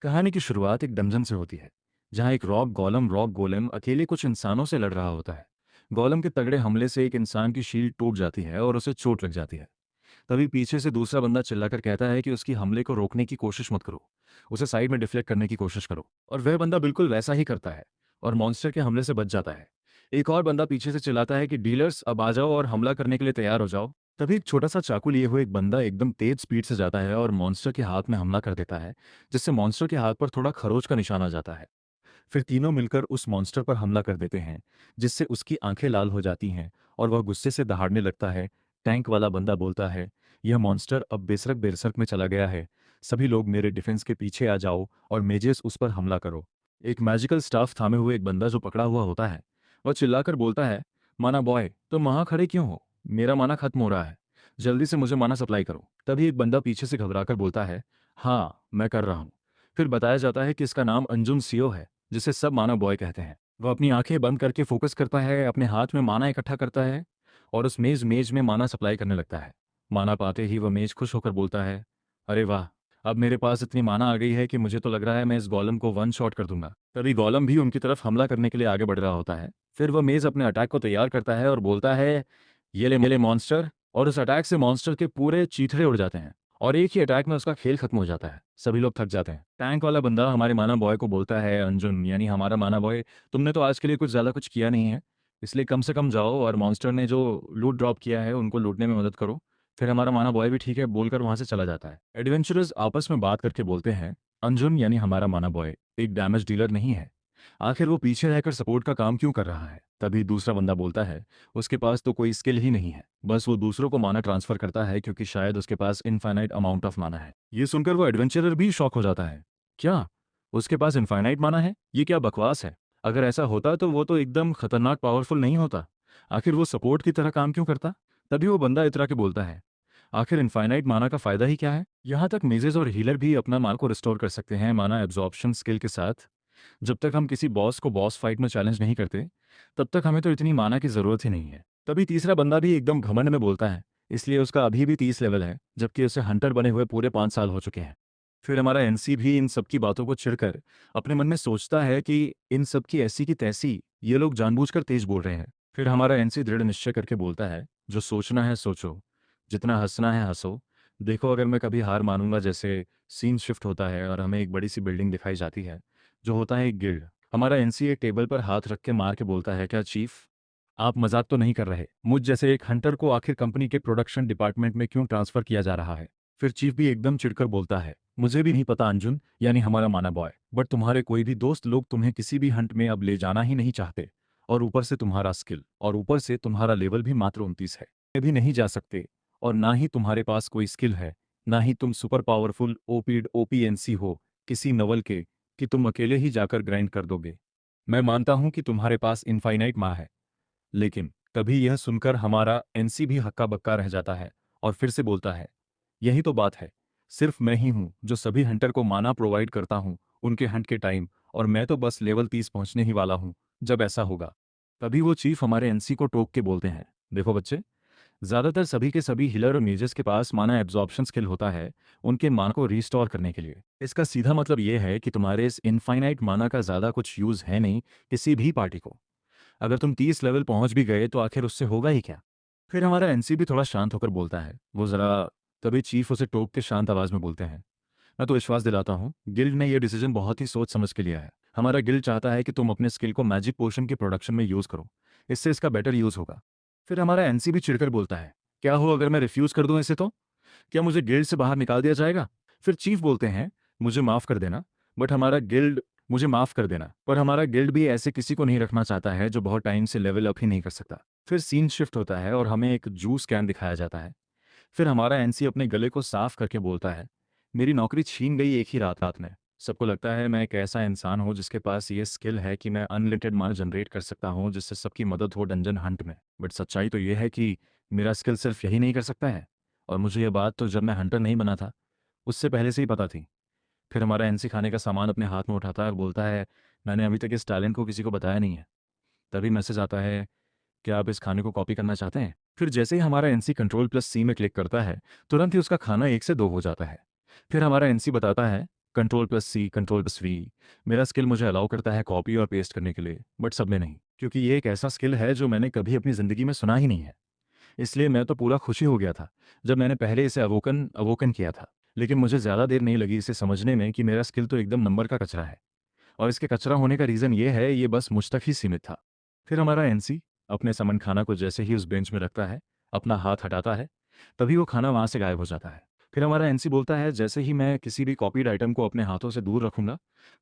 कहानी की शुरुआत एक डंजन से होती है, जहां एक रॉक गोलेम अकेले कुछ इंसानों से लड़ रहा होता है। गोलम के तगड़े हमले से एक इंसान की शील्ड टूट जाती है और उसे चोट लग जाती है। तभी पीछे से दूसरा बंदा चिल्लाकर कहता है कि उसकी हमले को रोकने की कोशिश मत करो, उसे साइड में डिफ्लेक्ट करने की कोशिश करो। और वह बंदा बिल्कुल वैसा ही करता है और मॉन्स्टर के हमले से बच जाता है। एक और बंदा पीछे से चिल्लाता है कि डीलर्स अब आ जाओ और हमला करने के लिए तैयार हो जाओ। तभी एक छोटा सा चाकू लिए हुए एक बंदा एकदम तेज स्पीड से जाता है और मॉन्स्टर के हाथ में हमला कर देता है, जिससे मॉन्स्टर के हाथ पर थोड़ा खरोच का निशान आ जाता है। फिर तीनों मिलकर उस मॉन्स्टर पर हमला कर देते हैं, जिससे उसकी आंखें लाल हो जाती हैं और वह गुस्से से दहाड़ने लगता है। टैंक वाला बंदा बोलता है, यह मॉन्स्टर अब बेसरक बेरसरक में चला गया है। सभी लोग मेरे डिफेंस के पीछे आ जाओ और मेजेस उस पर हमला करो। एक मैजिकल स्टाफ थामे हुए एक बंदा जो पकड़ा हुआ होता है, वह चिल्लाकर बोलता है, माना बॉय तुम वहां खड़े क्यों हो? मेरा माना खत्म हो रहा है, जल्दी से मुझे माना सप्लाई करो। तभी एक बंदा पीछे से घबराकर बोलता है, हाँ मैं कर रहा हूँ। फिर बताया जाता है कि इसका नाम अंजुन सियो है, जिसे सब माना बॉय कहते हैं। वह अपनी आंखें बंद करके फोकस करता है, अपने हाथ में माना इकट्ठा करता है और उस मेज मेज में माना सप्लाई करने लगता है। माना पाते ही वह मेज खुश होकर बोलता है, अरे वाह, अब मेरे पास इतनी माना आ गई है कि मुझे तो लग रहा है मैं इस गोलम को वन शॉट कर दूंगा। तभी गोलम भी उनकी तरफ हमला करने के लिए आगे बढ़ रहा होता है। फिर वह मेज अपने अटैक को तैयार करता है और बोलता है, ये ले मेले मॉन्स्टर। और उस अटैक से मॉन्स्टर के पूरे चीथड़े उड़ जाते हैं और एक ही अटैक में उसका खेल खत्म हो जाता है। सभी लोग थक जाते हैं। टैंक वाला बंदा हमारे माना बॉय को बोलता है, अंजुन यानी हमारा माना बॉय, तुमने तो आज के लिए कुछ ज़्यादा कुछ किया नहीं है, इसलिए कम से कम जाओ और मॉन्स्टर ने जो लूट ड्रॉप किया है उनको लूटने में मदद करो। फिर हमारा माना बॉय भी ठीक है बोलकर वहां से चला जाता है। एडवेंचरर्स आपस में बात करके बोलते हैं, अंजुन यानी हमारा माना बॉय एक डैमेज डीलर नहीं है, आखिर वो पीछे रहकर सपोर्ट का काम क्यों कर रहा है? तभी दूसरा बंदा बोलता है, उसके पास तो कोई स्किल ही नहीं है, बस वो दूसरों को माना ट्रांसफर करता है क्योंकि शायद उसके पास इनफाइनाइट अमाउंट ऑफ माना है। ये सुनकर वो एडवेंचरर भी शॉक हो जाता है, क्या उसके पास इनफाइनाइट माना है? ये क्या बकवास है। अगर ऐसा होता तो वो तो एकदम खतरनाक पावरफुल नहीं होता, आखिर वो सपोर्ट की तरह काम क्यों करता? तभी वो बंदा इतरा के बोलता है, आखिर इनफाइनाइट माना का फायदा ही क्या है? यहाँ तक मेजेस और हीलर भी अपना मान को रिस्टोर कर सकते हैं माना एब्जॉर्प्शन स्किल के साथ। जब तक हम किसी बॉस को बॉस फाइट में चैलेंज नहीं करते, तब तक हमें तो इतनी माना की जरूरत ही नहीं है। तभी तीसरा बंदा भी एकदम घमंड में बोलता है, इसलिए उसका अभी भी 30 लेवल है, जबकि उसे हंटर बने हुए पूरे 5 साल हो चुके हैं। फिर हमारा एनसी भी इन सब की बातों को चिढ़कर अपने मन में सोचता है कि इन सब की ऐसी की तैसी, ये लोग जानबूझकर तेज बोल रहे हैं। फिर हमारा एनसी दृढ़ निश्चय करके बोलता है, जो सोचना है सोचो, जितना हंसना है हंसो। देखो अगर मैं कभी हार मानूंगा, जैसे सीन शिफ्ट होता है और हमें एक बड़ी सी बिल्डिंग दिखाई जाती है, जो होता है एक गिल्ड। हमारा एनसी एक टेबल पर हाथ रख के मार के बोलता है, क्या चीफ आप मजाक तो नहीं कर रहे? मुझ जैसे एक हंटर को आखिर कंपनी के प्रोडक्शन डिपार्टमेंट में क्यों ट्रांसफर किया जा रहा है? फिर चीफ भी एकदम चिढ़कर बोलता है, मुझे भी नहीं पता अंजुन यानी हमारा माना बॉय, बट तुम्हारे कोई भी दोस्त लोग तुम्हें किसी भी हंट में अब ले जाना ही नहीं चाहते। और ऊपर से तुम्हारा स्किल और ऊपर से तुम्हारा लेवल भी मात्र 29 है, ये भी नहीं जा सकते। और ना ही तुम्हारे पास कोई स्किल है, ना ही तुम सुपर पावरफुल ओपीड ओपीएनसी हो किसी नवल के, कि तुम अकेले ही जाकर ग्राइंड कर दोगे। मैं मानता हूं कि तुम्हारे पास इनफाइनाइट माँ है, लेकिन तभी यह सुनकर हमारा एनसी भी हक्का बक्का रह जाता है और फिर से बोलता है, यही तो बात है, सिर्फ मैं ही हूं जो सभी हंटर को माना प्रोवाइड करता हूं उनके हंट के टाइम, और मैं तो बस लेवल 30 पहुंचने ही वाला हूं जब ऐसा होगा। तभी वो चीफ हमारे एनसी को टोक के बोलते हैं, देखो बच्चे, ज्यादातर सभी के सभी हीलर और मेजेस के पास माना एब्जॉर्प्शन स्किल होता है उनके मान को रिस्टोर करने के लिए। इसका सीधा मतलब यह है कि तुम्हारे इस इनफाइनाइट माना का ज्यादा कुछ यूज है नहीं किसी भी पार्टी को। अगर तुम 30 लेवल पहुंच भी गए तो आखिर उससे होगा ही क्या? फिर हमारा एनसी भी थोड़ा शांत होकर बोलता है, वो जरा। तभी चीफ उसे टोक के शांत आवाज में बोलते हैं, मैं तो विश्वास दिलाता हूँ गिल्ड ने यह डिसीजन बहुत ही सोच समझ के लिया है। हमारा गिल्ड चाहता है कि तुम अपने स्किल को मैजिक पोशन के प्रोडक्शन में यूज करो, इससे इसका बेटर यूज होगा। फिर हमारा एनसी भी चिढ़कर बोलता है, क्या हो अगर मैं रिफ्यूज कर दूं इसे तो? क्या मुझे गिल्ड से बाहर निकाल दिया जाएगा? फिर चीफ बोलते हैं, मुझे माफ कर देना, बट हमारा गिल्ड मुझे माफ कर देना पर हमारा गिल्ड भी ऐसे किसी को नहीं रखना चाहता है जो बहुत टाइम से लेवल अप ही नहीं कर सकता। फिर सीन शिफ्ट होता है और हमें एक जूस कैन दिखाया जाता है। फिर हमारा एनसी अपने गले को साफ करके बोलता है, मेरी नौकरी छीन गई एक ही रात रात में। सबको लगता है मैं एक ऐसा इंसान हूँ जिसके पास ये स्किल है कि मैं अनलिमिटेड माल जनरेट कर सकता हूँ जिससे सबकी मदद हो डंजन हंट में, बट सच्चाई तो ये है कि मेरा स्किल सिर्फ यही नहीं कर सकता है। और मुझे ये बात तो जब मैं हंटर नहीं बना था उससे पहले से ही पता थी। फिर हमारा एनसी खाने का सामान अपने हाथ में उठाता है और बोलता है, मैंने अभी तक इस टैलेंट को किसी को बताया नहीं है। तभी मैसेज आता है, क्या आप इस खाने को कॉपी करना चाहते हैं? फिर जैसे ही हमारा एनसी कंट्रोल प्लस सी में क्लिक करता है, तुरंत ही उसका खाना 1 से 2 हो जाता है। फिर हमारा एनसी बताता है, Ctrl+C, Ctrl+V। मेरा स्किल मुझे अलाउ करता है कॉपी और पेस्ट करने के लिए, बट सब में नहीं, क्योंकि ये एक ऐसा स्किल है जो मैंने कभी अपनी ज़िंदगी में सुना ही नहीं है। इसलिए मैं तो पूरा खुशी हो गया था जब मैंने पहले इसे अवोकन अवोकन किया था। लेकिन मुझे ज़्यादा देर नहीं लगी इसे समझने में कि मेरा स्किल तो एकदम नंबर का कचरा है, और इसके कचरा होने का रीज़न ये है, ये बस मुझ तक ही सीमित था। फिर हमारा एनसी अपने समन खाना को जैसे ही उस बेंच में रखता है, अपना हाथ हटाता है, तभी वो खाना वहाँ से गायब हो जाता है। फिर हमारा एनसी बोलता है, जैसे ही मैं किसी भी कॉपीड आइटम को अपने हाथों से दूर रखूंगा,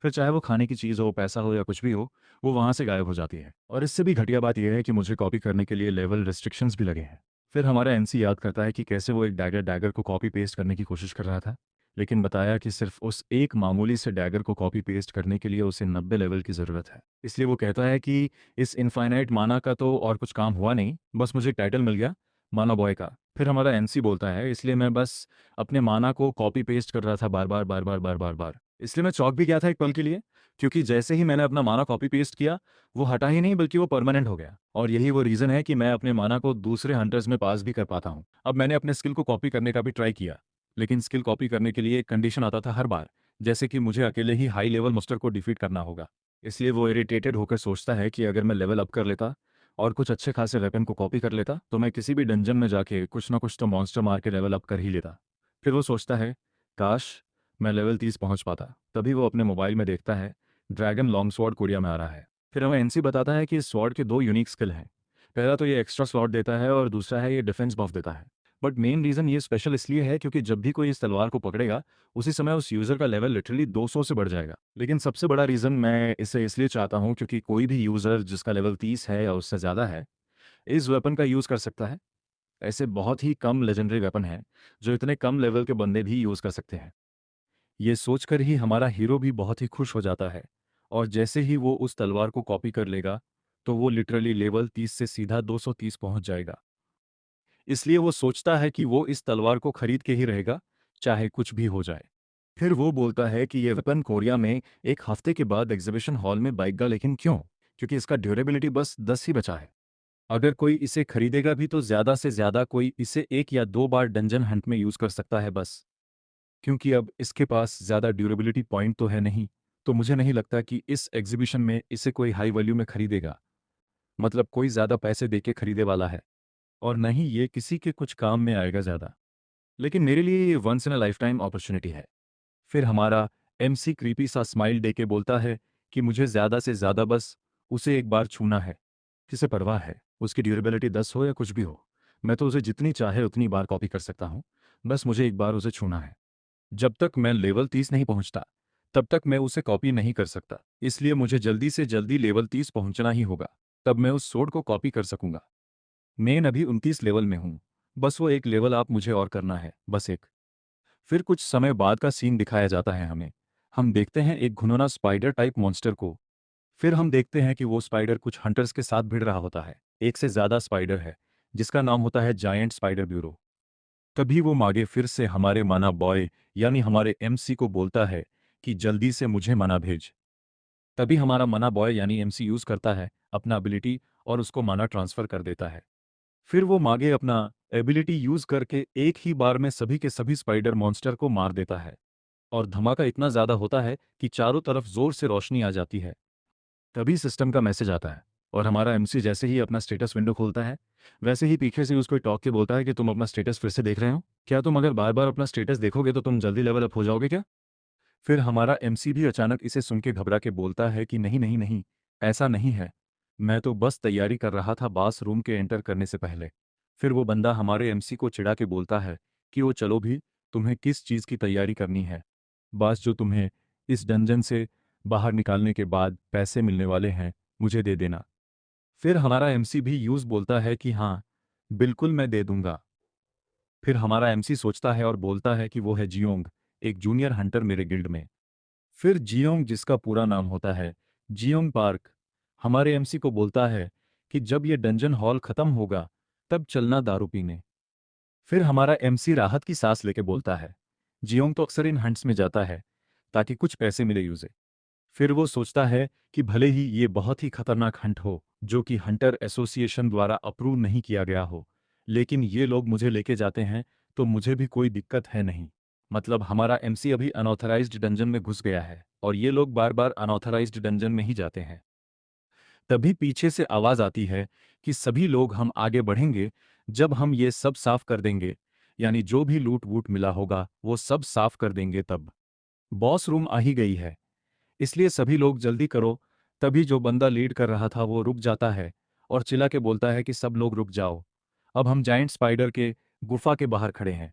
फिर चाहे वो खाने की चीज़ हो, पैसा हो या कुछ भी हो, वो वहाँ से गायब हो जाती है। और इससे भी घटिया बात यह है कि मुझे कॉपी करने के लिए लेवल रिस्ट्रिक्शंस भी लगे हैं। फिर हमारा एनसी याद करता है कि कैसे वो एक डैगर डैगर को कॉपी पेस्ट करने की कोशिश कर रहा था, लेकिन बताया कि सिर्फ उस एक मामूली से डैगर को कॉपी पेस्ट करने के लिए उसे 90 लेवल की ज़रूरत है। इसलिए वो कहता है कि इस इनफाइनाइट माना का तो और कुछ काम हुआ नहीं, बस मुझे एक टाइटल मिल गया, माना बॉय का। फिर हमारा एनसी बोलता है, इसलिए मैं बस अपने माना को कॉपी पेस्ट कर रहा था बार बार बार बार बार बार बार। इसलिए मैं चौंक भी गया था एक पल के लिए, क्योंकि जैसे ही मैंने अपना माना कॉपी पेस्ट किया, वो हटा ही नहीं बल्कि वो परमानेंट हो गया। और यही वो रीज़न है कि मैं अपने माना को दूसरे हंटर्स में पास भी कर पाता हूँ। अब मैंने अपने स्किल को कॉपी करने का भी ट्राई किया, लेकिन स्किल कॉपी करने के लिए एक कंडीशन आता था हर बार, जैसे कि मुझे अकेले ही हाई लेवल मास्टर को डिफीट करना होगा। इसलिए वो इरिटेटेड होकर सोचता है कि अगर मैं लेवल अप कर लेता और कुछ अच्छे खासे वेपन को कॉपी कर लेता, तो मैं किसी भी डंजन में जाके कुछ ना कुछ तो मॉन्स्टर मार के लेवल अप कर ही लेता। फिर वो सोचता है, काश मैं लेवल 30 पहुंच पाता। तभी वो अपने मोबाइल में देखता है, ड्रैगन लॉन्ग स्वॉर्ड कोरिया में आ रहा है। फिर हमें एनसी बताता है कि इस स्वॉर्ड के दो यूनिक स्किल हैं। पहला तो ये एक्स्ट्रा स्लॉट देता है और दूसरा है ये डिफेंस बफ देता है। बट मेन रीज़न ये स्पेशल इसलिए है क्योंकि जब भी कोई इस तलवार को पकड़ेगा, उसी समय उस यूज़र का लेवल लिटरली 200 से बढ़ जाएगा। लेकिन सबसे बड़ा रीज़न मैं इसे इसलिए चाहता हूँ क्योंकि कोई भी यूज़र जिसका लेवल 30 है या उससे ज़्यादा है, इस वेपन का यूज़ कर सकता है। ऐसे बहुत ही कम लेजेंडरी वेपन हैं जो इतने कम लेवल के बंदे भी यूज़ कर सकते हैं। ये सोचकर ही हमारा हीरो भी बहुत ही खुश हो जाता है, और जैसे ही वो उस तलवार को कॉपी कर लेगा, तो वो लिटरली लेवल 30 से सीधा 230 पहुंच जाएगा। इसलिए वो सोचता है कि वो इस तलवार को खरीद के ही रहेगा, चाहे कुछ भी हो जाए। फिर वो बोलता है कि ये वेपन कोरिया में एक हफ्ते के बाद एग्जीबिशन हॉल में बिकेगा, लेकिन क्यों? क्योंकि इसका ड्यूरेबिलिटी बस 10 ही बचा है। अगर कोई इसे खरीदेगा भी तो ज़्यादा से ज़्यादा कोई इसे 1 या 2 बार डंजन हंट में यूज़ कर सकता है बस। क्योंकि अब इसके पास ज़्यादा ड्यूरेबिलिटी पॉइंट तो है नहीं, तो मुझे नहीं लगता कि इस एग्जीबिशन में इसे कोई हाई वैल्यू में खरीदेगा। मतलब कोई ज़्यादा पैसे दे के खरीदे वाला है, और न ही ये किसी के कुछ काम में आएगा ज़्यादा। लेकिन मेरे लिए ये once in a lifetime opportunity है। फिर हमारा एमसी क्रीपी सा स्माइल दे के बोलता है कि मुझे ज़्यादा से ज़्यादा बस उसे एक बार छूना है। किसे परवाह है, उसकी ड्यूरेबिलिटी 10 हो या कुछ भी हो। मैं तो उसे जितनी चाहे उतनी बार कॉपी कर सकता हूँ, बस मुझे एक बार उसे छूना है। जब तक मैं लेवल 30 नहीं पहुँचता, तब तक मैं उसे कॉपी नहीं कर सकता। इसलिए मुझे जल्दी से जल्दी लेवल 30 पहुँचना ही होगा, तब मैं उस सोर्ड को कॉपी कर सकूँगा। मैं अभी 29 लेवल में हूँ, बस वो एक लेवल आप मुझे और करना है, बस एक। फिर कुछ समय बाद का सीन दिखाया जाता है हमें। हम देखते हैं एक घुनौना स्पाइडर टाइप मॉन्स्टर को। फिर हम देखते हैं कि वो स्पाइडर कुछ हंटर्स के साथ भिड़ रहा होता है। एक से ज़्यादा स्पाइडर है, जिसका नाम होता है जायंट स्पाइडर ब्यूरो। तभी वो मागे फिर से हमारे माना बॉय यानी हमारे एमसी को बोलता है कि जल्दी से मुझे मना भेज। तभी हमारा मना बॉय यानी एमसी यूज़ करता है अपना एबिलिटी और उसको माना ट्रांसफ़र कर देता है। फिर वो मागे अपना एबिलिटी यूज़ करके एक ही बार में सभी के सभी स्पाइडर मॉन्स्टर को मार देता है, और धमाका इतना ज़्यादा होता है कि चारों तरफ ज़ोर से रोशनी आ जाती है। तभी सिस्टम का मैसेज आता है, और हमारा एमसी जैसे ही अपना स्टेटस विंडो खोलता है, वैसे ही पीछे से उसको टॉक के बोलता है कि तुम अपना स्टेटस फिर से देख रहे हो? क्या तुम अगर बार-बार अपना स्टेटस देखोगे तो तुम जल्दी लेवल अप हो जाओगे क्या? फिर हमारा एमसी भी अचानक इसे सुन के घबरा के बोलता है कि नहीं, नहीं, नहीं, ऐसा नहीं है। मैं तो बस तैयारी कर रहा था बास रूम के एंटर करने से पहले। फिर वो बंदा हमारे एमसी को चिढ़ा के बोलता है कि वो चलो भी, तुम्हें किस चीज़ की तैयारी करनी है? बस जो तुम्हें इस डंजन से बाहर निकालने के बाद पैसे मिलने वाले हैं, मुझे दे देना। फिर हमारा एमसी भी यूज़ बोलता है कि हाँ, बिल्कुल मैं दे दूँगा। फिर हमारा एमसी सोचता है और बोलता है कि वो है जियोंग, एक जूनियर हंटर मेरे गिल्ड में। फिर जियोंग, जिसका पूरा नाम होता है जियोंग पार्क, हमारे एमसी को बोलता है कि जब ये डंजन हॉल खत्म होगा, तब चलना दारू पीने। फिर हमारा एमसी राहत की सांस लेके बोलता है, जियोंग तो अक्सर इन हंट्स में जाता है ताकि कुछ पैसे मिले यूज़े। फिर वो सोचता है कि भले ही ये बहुत ही खतरनाक हंट हो, जो कि हंटर एसोसिएशन द्वारा अप्रूव नहीं किया गया हो, लेकिन ये लोग मुझे लेके जाते हैं, तो मुझे भी कोई दिक्कत है नहीं। मतलब हमारा एमसी अभी अनऑथराइज्ड डंजन में घुस गया है और ये लोग बार बार अनऑथराइज्ड डंजन में ही जाते हैं। तभी पीछे से आवाज आती है कि सभी लोग हम आगे बढ़ेंगे जब हम ये सब साफ कर देंगे, यानी जो भी लूट वूट मिला होगा वो सब साफ कर देंगे तब। बॉस रूम आ ही गई है, इसलिए सभी लोग जल्दी करो। तभी जो बंदा लीड कर रहा था वो रुक जाता है और चिल्ला के बोलता है कि सब लोग रुक जाओ, अब हम जाइंट स्पाइडर के गुफा के बाहर खड़े हैं।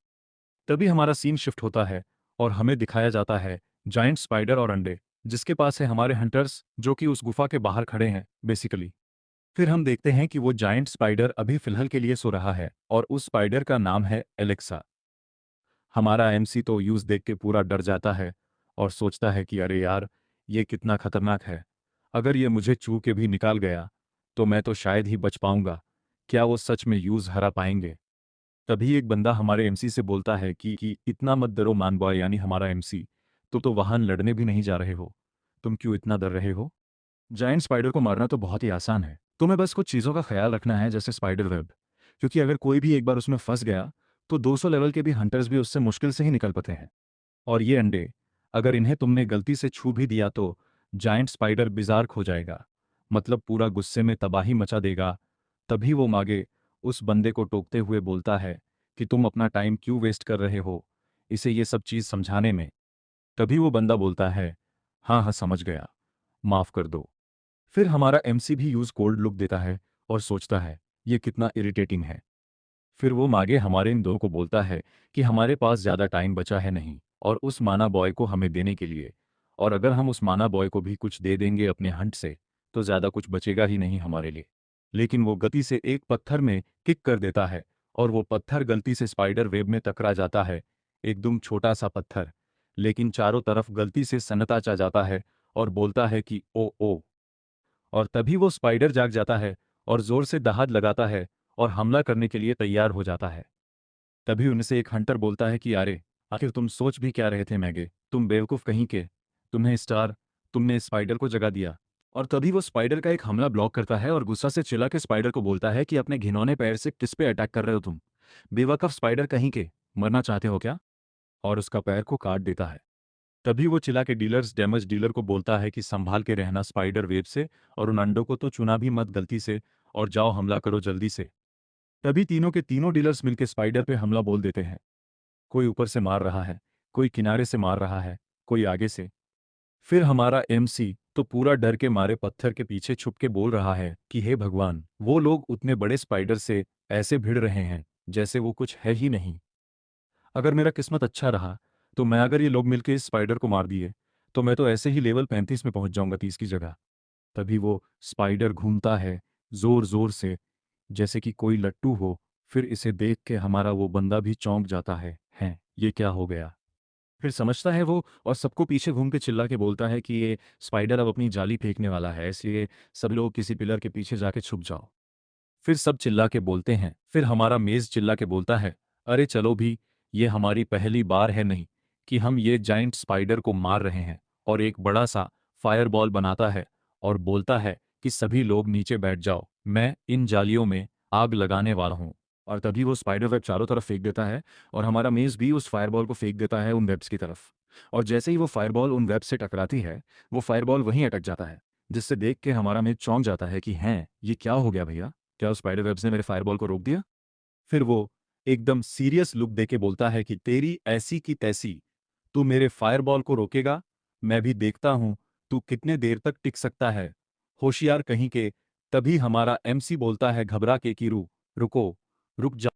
तभी हमारा सीन शिफ्ट होता है और हमें दिखाया जाता है जाइंट स्पाइडर और अंडे, जिसके पास है हमारे हंटर्स जो कि उस गुफा के बाहर खड़े हैं बेसिकली। फिर हम देखते हैं कि वो जाइंट स्पाइडर अभी फिलहाल के लिए सो रहा है और उस स्पाइडर का नाम है एलेक्सा। हमारा एमसी तो यूज देख के पूरा डर जाता है और सोचता है कि अरे यार, ये कितना खतरनाक है। अगर ये मुझे छू के भी निकाल गया तो मैं तो शायद ही बच पाऊंगा। क्या वो सच में यूज हरा पाएंगे? तभी एक बंदा हमारे एमसी से बोलता है कि इतना मत डरो मान बॉय, यानी हमारा एमसी, तुम तो वहां लड़ने भी नहीं जा रहे हो, तुम क्यों इतना डर रहे हो? जायंट स्पाइडर को मारना तो बहुत ही आसान है, तुम्हें बस कुछ चीज़ों का ख्याल रखना है जैसे स्पाइडर वेब, क्योंकि अगर कोई भी एक बार उसमें फंस गया तो 200 लेवल के भी हंटर्स भी उससे मुश्किल से ही निकल पाते हैं। और ये अंडे, अगर इन्हें तुमने गलती से छू भी दिया तो जायंट स्पाइडर बिजार्क हो जाएगा, मतलब पूरा गुस्से में तबाही मचा देगा। तभी वो मागे उस बंदे को टोकते हुए बोलता है कि तुम अपना टाइम क्यों वेस्ट कर रहे हो इसे ये सब चीज़ समझाने में। तभी वो बंदा बोलता है, हाँ हाँ समझ गया, माफ़ कर दो। फिर हमारा एमसी भी यूज़ कोल्ड लुक देता है और सोचता है ये कितना इरिटेटिंग है। फिर वो मागे हमारे इन दो को बोलता है कि हमारे पास ज़्यादा टाइम बचा है नहीं और उस माना बॉय को हमें देने के लिए, और अगर हम उस माना बॉय को भी कुछ दे देंगे अपने हंट से तो ज़्यादा कुछ बचेगा ही नहीं हमारे लिए। लेकिन वो गति से एक पत्थर में किक कर देता है और वो पत्थर गलती से स्पाइडर वेब में टकरा जाता है। एकदम छोटा सा पत्थर, लेकिन चारों तरफ गलती से सन्नाटा चा जाता है और बोलता है कि ओ ओ। और तभी वो स्पाइडर जाग जाता है और जोर से दहाड़ लगाता है और हमला करने के लिए तैयार हो जाता है। तभी उनसे एक हंटर बोलता है कि अरे, आखिर तुम सोच भी क्या रहे थे मैगे, तुम बेवकूफ़ कहीं के, तुम्हें स्टार, तुमने स्पाइडर को जगा दिया। और तभी वो स्पाइडर का एक हमला ब्लॉक करता है और गुस्सा से चिल्ला के स्पाइडर को बोलता है कि अपने घिनौने पैर से किस पे अटैक कर रहे हो तुम, बेवकूफ़ स्पाइडर कहीं के, मरना चाहते हो क्या? और उसका पैर को काट देता है। तभी वो चिल्ला के डीलर्स डैमेज डीलर को बोलता है कि संभाल के रहना स्पाइडर वेब से, और उन अंडों को तो चुना भी मत गलती से, और जाओ हमला करो जल्दी से। तभी तीनों के तीनों डीलर्स मिलकर स्पाइडर पे हमला बोल देते हैं। कोई ऊपर से मार रहा है, कोई किनारे से मार रहा है, कोई आगे से। फिर हमारा एमसी तो पूरा डर के मारे पत्थर के पीछे छुप के बोल रहा है कि हे भगवान, वो लोग उतने बड़े स्पाइडर से ऐसे भिड़ रहे हैं जैसे वो कुछ है ही नहीं। अगर मेरा किस्मत अच्छा रहा तो मैं, अगर ये लोग मिलकर इस स्पाइडर को मार दिए तो मैं तो ऐसे ही लेवल 35 में पहुंच जाऊंगा 30 की जगह। तभी वो स्पाइडर घूमता है जोर जोर से, जैसे कि कोई लट्टू हो। फिर इसे देख के हमारा वो बंदा भी चौंक जाता है, हैं ये क्या हो गया? फिर समझता है वो और सबको पीछे घूम के चिल्ला के बोलता है कि ये स्पाइडर अब अपनी जाली फेंकने वाला है, इसलिए सब लोग किसी पिलर के पीछे जाके छुप जाओ। फिर सब चिल्ला के बोलते हैं। फिर हमारा मेज़ चिल्ला के बोलता है, अरे चलो भी, ये हमारी पहली बार है नहीं कि हम ये जाइंट स्पाइडर को मार रहे हैं। और एक बड़ा सा फायरबॉल बनाता है और बोलता है कि सभी लोग नीचे बैठ जाओ, मैं इन जालियों में आग लगाने वाला हूँ। और तभी वो स्पाइडर वेब चारों तरफ फेंक देता है और हमारा मेज़ भी उस फायरबॉल को फेंक देता है उन वेब्स की तरफ। और जैसे ही वो फायरबॉल उन वेब से टकराती है, वो फायरबॉल वहीं अटक जाता है, जिससे देख के हमारा मेज़ चौंक जाता है कि हैं ये क्या हो गया भैया, क्या उस स्पाइडर वेब्स ने मेरे फायरबॉल को रोक दिया? फिर वो एकदम सीरियस लुक देके बोलता है कि तेरी ऐसी की तैसी, तू मेरे फायरबॉल को रोकेगा? मैं भी देखता हूं तू कितने देर तक टिक सकता है, होशियार कहीं के। तभी हमारा एमसी बोलता है घबरा के कि रुको, रुक जा।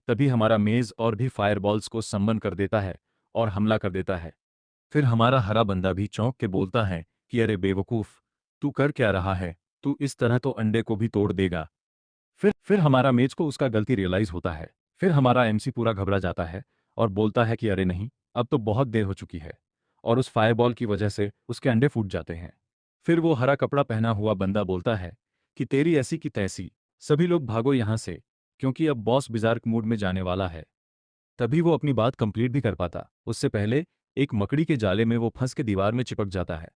तभी हमारा मेज और भी फायरबॉल्स को सम्मन कर देता है और हमला कर देता है। फिर हमारा हरा बंदा भी चौंक के बोलता है कि अरे बेवकूफ, तू कर क्या रहा है, तू इस तरह तो अंडे को भी तोड़ देगा। फिर हमारा मेज को उसका गलती रियलाइज होता है। फिर हमारा एमसी पूरा घबरा जाता है और बोलता है कि अरे नहीं, अब तो बहुत देर हो चुकी है, और उस फायरबॉल की वजह से उसके अंडे फूट जाते हैं। फिर वो हरा कपड़ा पहना हुआ बंदा बोलता है कि तेरी ऐसी की तैसी, सभी लोग भागो यहाँ से, क्योंकि अब बॉस बिजार्क मूड में जाने वाला है। तभी वो अपनी बात कंप्लीट भी कर पाता उससे पहले एक मकड़ी के जाले में वो फंस के दीवार में चिपक जाता है।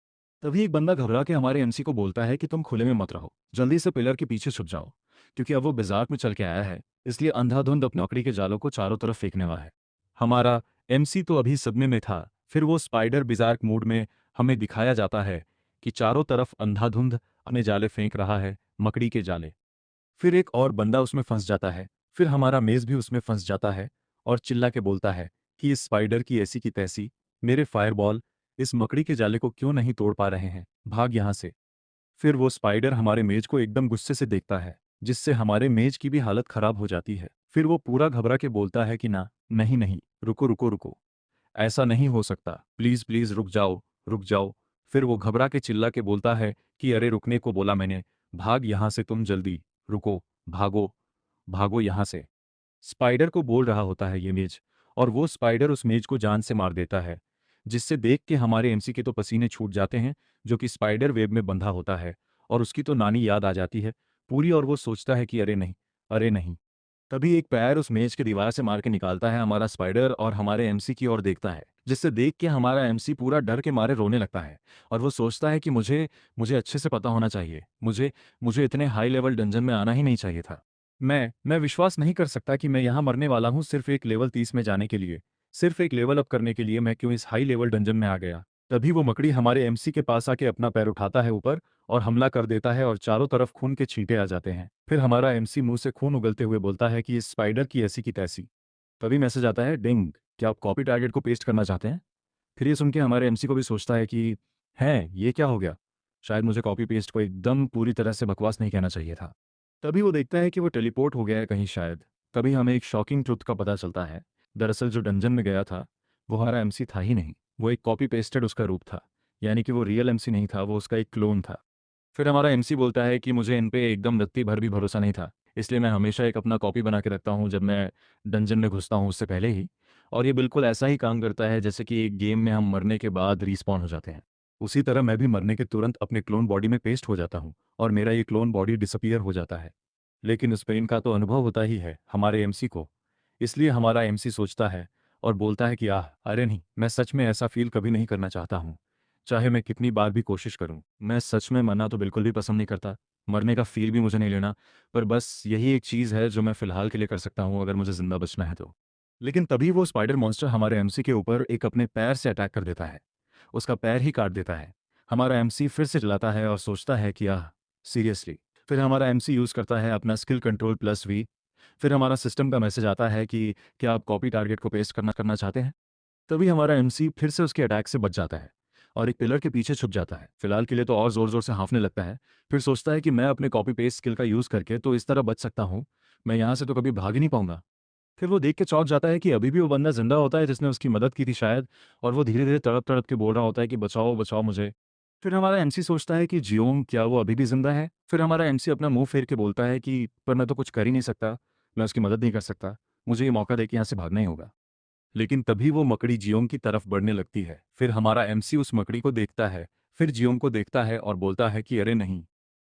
तभी एक बंदा घबरा के हमारे एमसी को बोलता है कि तुम खुले में मत रहो, जल्दी से पिलर के पीछे छुप जाओ, क्योंकि अब वो बिजाक में चल के आया है, इसलिए अंधाधुंध अपनी नौकरी के जालों को चारों तरफ फेंकने वाला है। हमारा एमसी तो अभी सदमे में था। फिर वो स्पाइडर बिजार्क मूड में हमें दिखाया जाता है कि चारों तरफ अंधाधुंध अपने जाले फेंक रहा है, मकड़ी के जाले। फिर एक और बंदा उसमें फंस जाता है। फिर हमारा मेज भी उसमें फंस जाता है और चिल्ला के बोलता है कि इस स्पाइडर की ऐसी की तैसी, मेरे फायरबॉल इस मकड़ी के जाले को क्यों नहीं तोड़ पा रहे हैं, भाग यहाँ से। फिर वो स्पाइडर हमारे मेज को एकदम गुस्से से देखता है, जिससे हमारे मेज की भी हालत खराब हो जाती है। फिर वो पूरा घबरा के बोलता है कि ना, नहीं नहीं, रुको रुको रुको, ऐसा नहीं हो सकता, प्लीज प्लीज रुक जाओ, रुक जाओ। फिर वो घबरा के चिल्ला के बोलता है कि अरे रुकने को बोला मैंने, भाग यहाँ से तुम जल्दी, रुको, भागो, भागो यहाँ से। स्पाइडर को बोल रहा होता है ये मेज, और वो स्पाइडर उस मेज को जान से मार देता है, जिससे देख के हमारे एमसी के तो पसीने छूट जाते हैं, जो कि स्पाइडर वेब में बंधा होता है। और उसकी तो नानी याद आ जाती है पूरी, और वो सोचता है कि अरे नहीं, अरे नहीं। तभी एक पैर उस मेज की दीवार से मार के निकालता है हमारा स्पाइडर, और हमारे एमसी की ओर देखता है, जिससे देख के हमारा एमसी पूरा डर के मारे रोने लगता है। और वो सोचता है कि मुझे मुझे अच्छे से पता होना चाहिए, मुझे मुझे इतने हाई लेवल डंजन में आना ही नहीं चाहिए था। मैं विश्वास नहीं कर सकता कि मैं यहाँ मरने वाला हूँ सिर्फ एक लेवल 30 में जाने के लिए, सिर्फ एक लेवल अप करने के लिए मैं क्यों इस हाई लेवल डंजन में आ गया। तभी वो मकड़ी हमारे एमसी के पास आके अपना पैर उठाता है ऊपर और हमला कर देता है, और चारों तरफ खून के छींटे आ जाते हैं। फिर हमारा एमसी मुंह से खून उगलते हुए बोलता है कि इस स्पाइडर की ऐसी की तैसी। तभी मैसेज आता है, डिंग, क्या आप कॉपी टारगेट को पेस्ट करना चाहते हैं। फिर ये सुन के हमारे एमसी को भी सोचता है कि है ये क्या हो गया, शायद मुझे कॉपी पेस्ट को एकदम पूरी तरह से बकवास नहीं कहना चाहिए था। तभी वो देखता है कि वो टेलीपोर्ट हो गया है कहीं शायद। तभी हमें एक शॉकिंग ट्रुथ का पता चलता है, दरअसल जो डंजन में गया था वो हमारा एमसी था ही नहीं, वो एक कॉपी पेस्टेड उसका रूप था। यानी कि वो रियल एमसी नहीं था, वो उसका एक क्लोन था। फिर हमारा एमसी बोलता है कि मुझे इन पे एकदम रत्ती भर भी भरोसा नहीं था, इसलिए मैं हमेशा एक अपना कॉपी बना के रखता हूँ जब मैं डंजन में घुसता हूँ उससे पहले ही। और ये बिल्कुल ऐसा ही काम करता है जैसे कि एक गेम में हम मरने के बाद रिस्पॉन हो जाते हैं। उसी तरह मैं भी मरने के तुरंत अपने क्लोन बॉडी में पेस्ट हो जाता हूँ, और मेरा ये क्लोन बॉडी डिसअपियर हो जाता है। लेकिन उस पेन का तो अनुभव होता ही है हमारे एमसी को, इसलिए हमारा एमसी सोचता है और बोलता है कि अरे नहीं, मैं सच में ऐसा फील कभी नहीं करना चाहता हूँ, चाहे मैं कितनी बार भी कोशिश करूँ। मैं सच में मरना तो बिल्कुल भी पसंद नहीं करता, मरने का फील भी मुझे नहीं लेना, पर बस यही एक चीज़ है जो मैं फ़िलहाल के लिए कर सकता हूँ अगर मुझे ज़िंदा बचना है तो। लेकिन तभी वो स्पाइडर मॉन्स्टर हमारे एमसी के ऊपर एक अपने पैर से अटैक कर देता है, उसका पैर ही काट देता है। हमारा एमसी फिर से चिल्लाता है और सोचता है कि सीरियसली। फिर हमारा एमसी यूज़ करता है अपना स्किल कंट्रोल प्लस वी। फिर हमारा सिस्टम का मैसेज आता है कि क्या आप कॉपी टारगेट को पेस्ट करना करना चाहते हैं। तभी हमारा एमसी फिर से उसके अटैक से बच जाता है और एक पिलर के पीछे छुप जाता है। फिलहाल के लिए तो और ज़ोर ज़ोर से हाँफने लगता है। फिर सोचता है कि मैं अपने कॉपी पेस्ट स्किल का यूज़ करके तो इस तरह बच सकता हूँ, मैं यहाँ से तो कभी भाग ही नहीं पाऊंगा। फिर वो देख के चौंक जाता है कि अभी भी वो बंदा जिंदा होता है जिसने उसकी मदद की थी शायद, और वो धीरे धीरे तड़प तड़प के बोल रहा होता है कि बचाओ बचाओ मुझे। फिर हमारा एमसी सोचता है कि जियोंग, क्या वो अभी भी जिंदा है। फिर हमारा एमसी अपना मुंह फेर के बोलता है कि पर मैं तो कुछ कर ही नहीं सकता, मैं उसकी मदद नहीं कर सकता, मुझे ये मौका दे के यहाँ से भागना ही होगा। लेकिन तभी वो मकड़ी जियोंग की तरफ बढ़ने लगती है। फिर हमारा एमसी उस मकड़ी को देखता है, फिर जियोंग को देखता है और बोलता है कि अरे नहीं।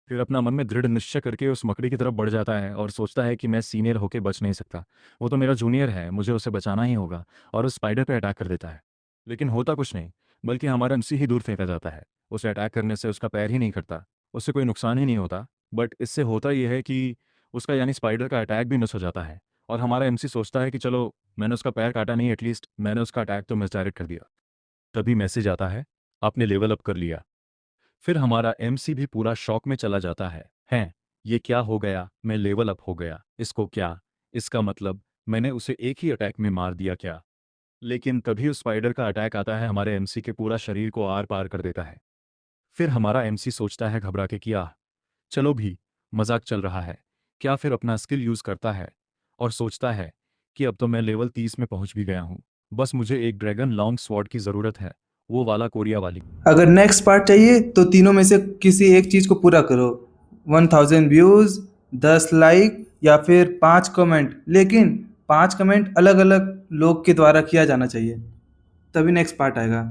फिर अपना मन में दृढ़ निश्चय करके उस मकड़ी की तरफ बढ़ जाता है और सोचता है कि मैं सीनियर होकर बच नहीं सकता, वो तो मेरा जूनियर है, मुझे उसे बचाना ही होगा, और उस स्पाइडर पर अटैक कर देता है। लेकिन होता कुछ नहीं, बल्कि हमारा एमसी ही दूर फेंका जाता है। उसे अटैक करने से उसका पैर ही नहीं कटता, उससे कोई नुकसान ही नहीं होता, बट इससे होता यह है कि उसका यानी स्पाइडर का अटैक भी मिस हो जाता है। और हमारा एमसी सोचता है कि चलो, मैंने उसका पैर काटा नहीं, एटलीस्ट मैंने उसका अटैक तो मिसडायरेक्ट कर दिया। तभी मैसेज आता है, आपने लेवल अप कर लिया। फिर हमारा एमसी भी पूरा शॉक में चला जाता है। हैं, ये क्या हो गया, मैं लेवल अप हो गया, इसको क्या, इसका मतलब मैंने उसे एक ही अटैक में मार दिया क्या। लेकिन तभी उस स्पाइडर का अटैक आता है, हमारे एमसी के पूरा शरीर को आर पार कर देता है। फिर हमारा एमसी सोचता है घबरा के कि चलो भी, मजाक चल रहा है क्या। फिर अपना स्किल यूज़ करता है और सोचता है कि अब तो मैं लेवल 30 में पहुंच भी गया हूं, बस मुझे एक ड्रैगन लॉन्ग स्वॉर्ड की ज़रूरत है, वो वाला कोरिया वाली। अगर नेक्स्ट पार्ट चाहिए तो तीनों में से किसी एक चीज़ को पूरा करो। 1000 व्यूज़, 10 लाइक या फिर 5 कमेंट, लेकिन 5 कमेंट अलग अलग लोग के द्वारा किया जाना चाहिए, तभी नेक्स्ट पार्ट आएगा।